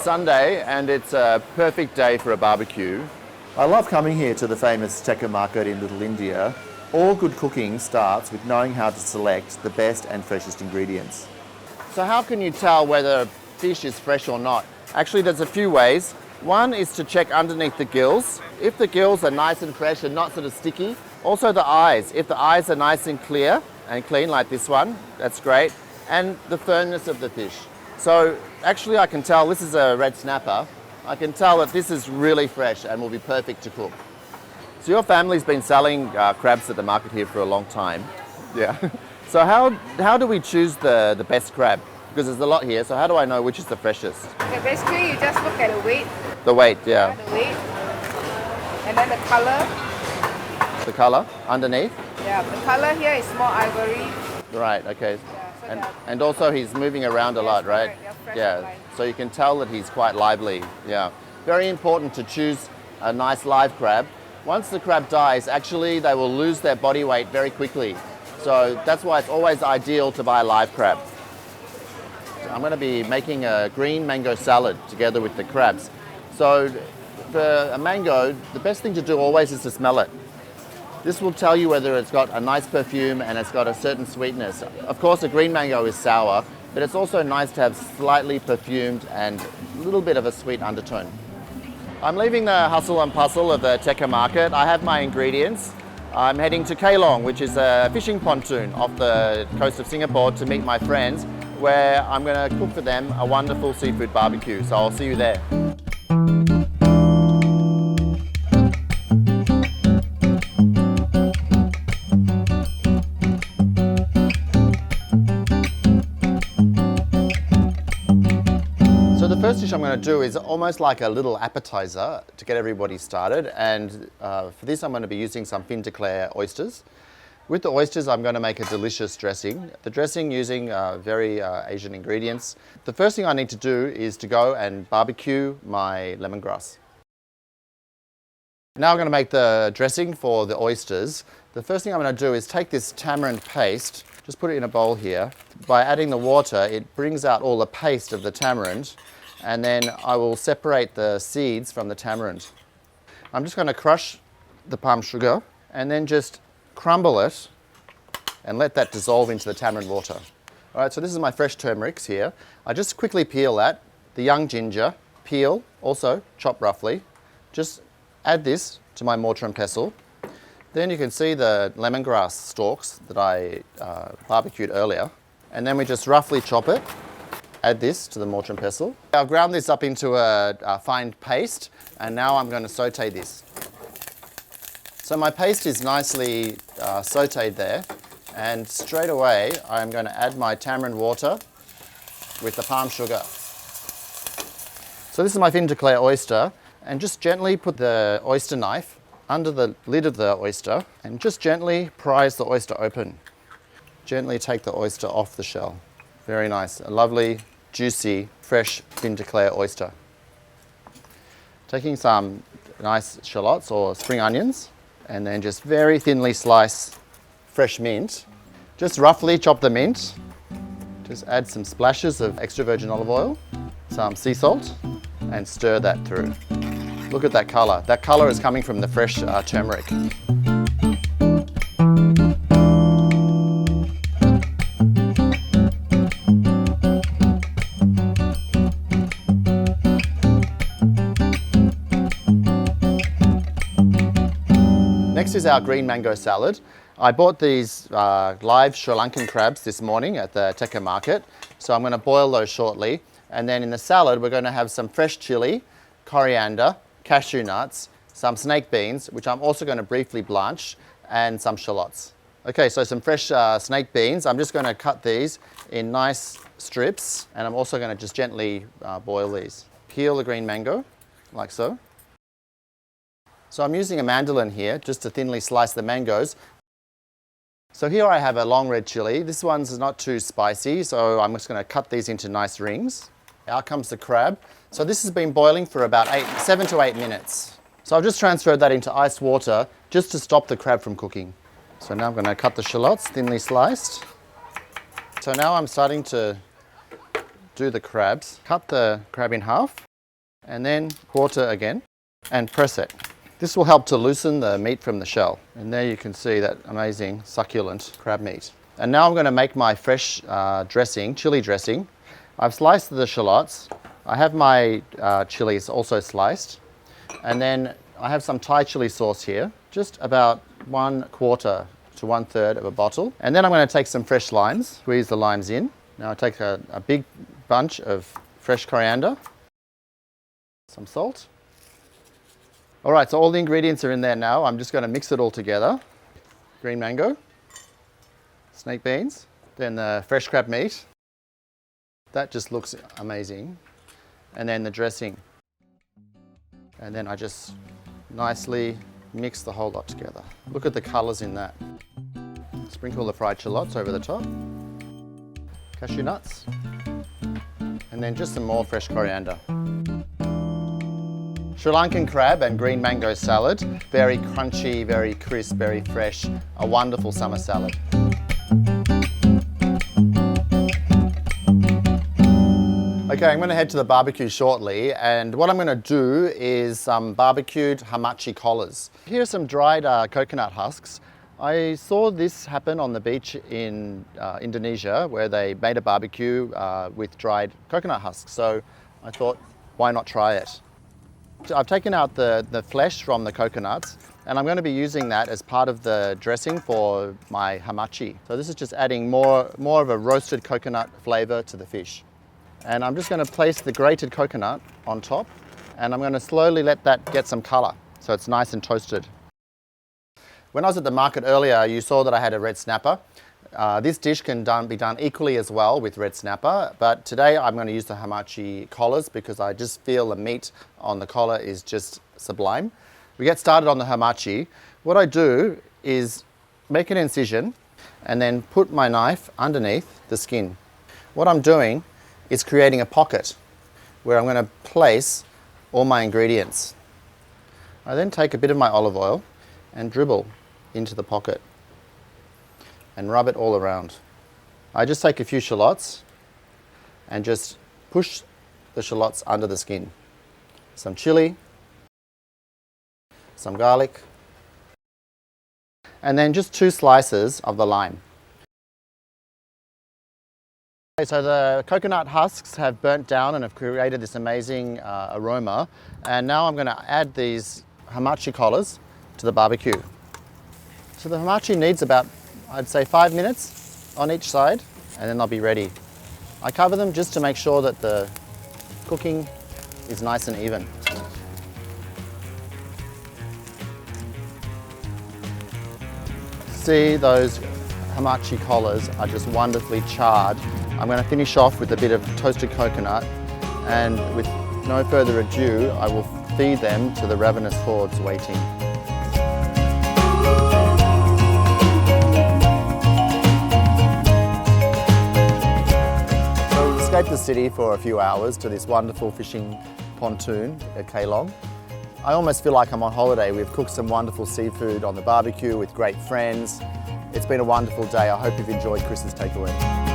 Sunday and it's a perfect day for a barbecue. I love coming here to the famous Tekka Market in Little India. All good cooking starts with knowing how to select the best and freshest ingredients. So how can you tell whether fish is fresh or not? Actually, there's a few ways. One is to check underneath the gills. If the gills are nice and fresh and not sort of sticky. Also the eyes. If the eyes are nice and clear and clean like this one, that's great. And the firmness of the fish. So actually I can tell this is a red snapper. I can tell that this is really fresh and will be perfect to cook. So your family's been selling crabs at the market here for a long time. Yeah. So how do we choose the best crab? Because there's a lot here, so how do I know which is the freshest? Okay, basically you just look at the weight. The weight, yeah. The weight. And then the color. The color underneath? Yeah, the color here is more ivory. Right, okay. Yeah, so And also he's moving around a lot, right? Fresh Yeah, so you can tell that he's quite lively, yeah. Very important to choose a nice live crab. Once the crab dies, actually they will lose their body weight very quickly. So that's why it's always ideal to buy a live crab. I'm going to be making a green mango salad together with the crabs. So for a mango, the best thing to do always is to smell it. This will tell you whether it's got a nice perfume and it's got a certain sweetness. Of course, a green mango is sour, but it's also nice to have slightly perfumed and a little bit of a sweet undertone. I'm leaving the hustle and bustle of the Tekka Market. I have my ingredients. I'm heading to Kelong, which is a fishing pontoon off the coast of Singapore, to meet my friends, where I'm going to cook for them a wonderful seafood barbecue. So I'll see you there. So the first dish I'm going to do is almost like a little appetizer to get everybody started, and for this I'm going to be using some fin de clare oysters. With the oysters I'm going to make a delicious dressing. The dressing using very Asian ingredients. The first thing I need to do is to go and barbecue my lemongrass. Now I'm going to make the dressing for the oysters. The first thing I'm going to do is take this tamarind paste, just put it in a bowl here. By adding the water, it brings out all the paste of the tamarind, and then I will separate the seeds from the tamarind. I'm just going to crush the palm sugar and then just crumble it and let that dissolve into the tamarind water. All right, so this is my fresh turmerics here. I just quickly peel that. The young ginger, peel, also chop roughly. Just add this to my mortar and pestle. Then you can see the lemongrass stalks that I barbecued earlier. And then we just roughly chop it. Add this to the mortar and pestle. I'll ground this up into a fine paste, and now I'm going to saute this. So my paste is nicely sauteed there, and straight away I'm going to add my tamarind water with the palm sugar. So this is my fin de clare oyster, and just gently put the oyster knife under the lid of the oyster and just gently prise the oyster open. Gently take the oyster off the shell. Very nice, a lovely, juicy, fresh fin de clare oyster. Taking some nice shallots or spring onions, and then just very thinly slice fresh mint. Just roughly chop the mint. Just add some splashes of extra virgin olive oil, some sea salt, and stir that through. Look at that colour. That colour is coming from the fresh turmeric. Next is our green mango salad. I bought these live Sri Lankan crabs this morning at the Tekka Market, so I'm going to boil those shortly. And then in the salad we're going to have some fresh chilli, coriander, cashew nuts, some snake beans, which I'm also going to briefly blanch, and some shallots. Okay, so some fresh snake beans. I'm just going to cut these in nice strips, and I'm also going to just gently boil these. Peel the green mango, like so. So I'm using a mandolin here just to thinly slice the mangoes. So here I have a long red chili. This one's not too spicy, so I'm just going to cut these into nice rings. Out comes the crab. So this has been boiling for about 7 to 8 minutes. So I've just transferred that into ice water just to stop the crab from cooking. So now I'm going to cut the shallots thinly sliced. So now I'm starting to do the crabs. Cut the crab in half. and then quarter again, and press it. This will help to loosen the meat from the shell. And there you can see that amazing succulent crab meat. And now I'm going to make my fresh dressing, chili dressing. I've sliced the shallots. I have my chilies also sliced. And then I have some Thai chili sauce here, just about 1/4 to 1/3 of a bottle. And then I'm going to take some fresh limes, squeeze the limes in. Now I take a big bunch of fresh coriander, some salt. All right, so all the ingredients are in there now. I'm just going to mix it all together. Green mango, snake beans, then the fresh crab meat. That just looks amazing. And then the dressing. And then I just nicely mix the whole lot together. Look at the colours in that. Sprinkle the fried shallots over the top. Cashew nuts. And then just some more fresh coriander. Sri Lankan crab and green mango salad. Very crunchy, very crisp, very fresh. A wonderful summer salad. Okay, I'm going to head to the barbecue shortly, and what I'm going to do is some barbecued Hamachi collars. Here are some dried coconut husks. I saw this happen on the beach in Indonesia, where they made a barbecue with dried coconut husks, so I thought, why not try it? I've taken out the flesh from the coconuts, and I'm going to be using that as part of the dressing for my hamachi. So this is just adding more of a roasted coconut flavour to the fish. And I'm just going to place the grated coconut on top, and I'm going to slowly let that get some colour so it's nice and toasted. When I was at the market earlier, you saw that I had a red snapper. This dish can be done equally as well with red snapper, but today I'm going to use the Hamachi collars because I just feel the meat on the collar is just sublime. We get started on the hamachi. What I do is make an incision and then put my knife underneath the skin. What I'm doing is creating a pocket where I'm going to place all my ingredients. I then take a bit of my olive oil and dribble into the pocket and rub it all around. I just take a few shallots and just push the shallots under the skin. Some chili, some garlic, and then just 2 slices of the lime. Okay, so the coconut husks have burnt down and have created this amazing aroma, and now I'm going to add these hamachi collars to the barbecue. So the hamachi needs about, I'd say, 5 minutes on each side, and then they'll be ready. I cover them just to make sure that the cooking is nice and even. See, those hamachi collars are just wonderfully charred. I'm going to finish off with a bit of toasted coconut, and with no further ado, I will feed them to the ravenous hordes waiting. So we escaped the city for a few hours to this wonderful fishing pontoon at Kelong. I almost feel like I'm on holiday. We've cooked some wonderful seafood on the barbecue with great friends. It's been a wonderful day. I hope you've enjoyed Chris's takeaway.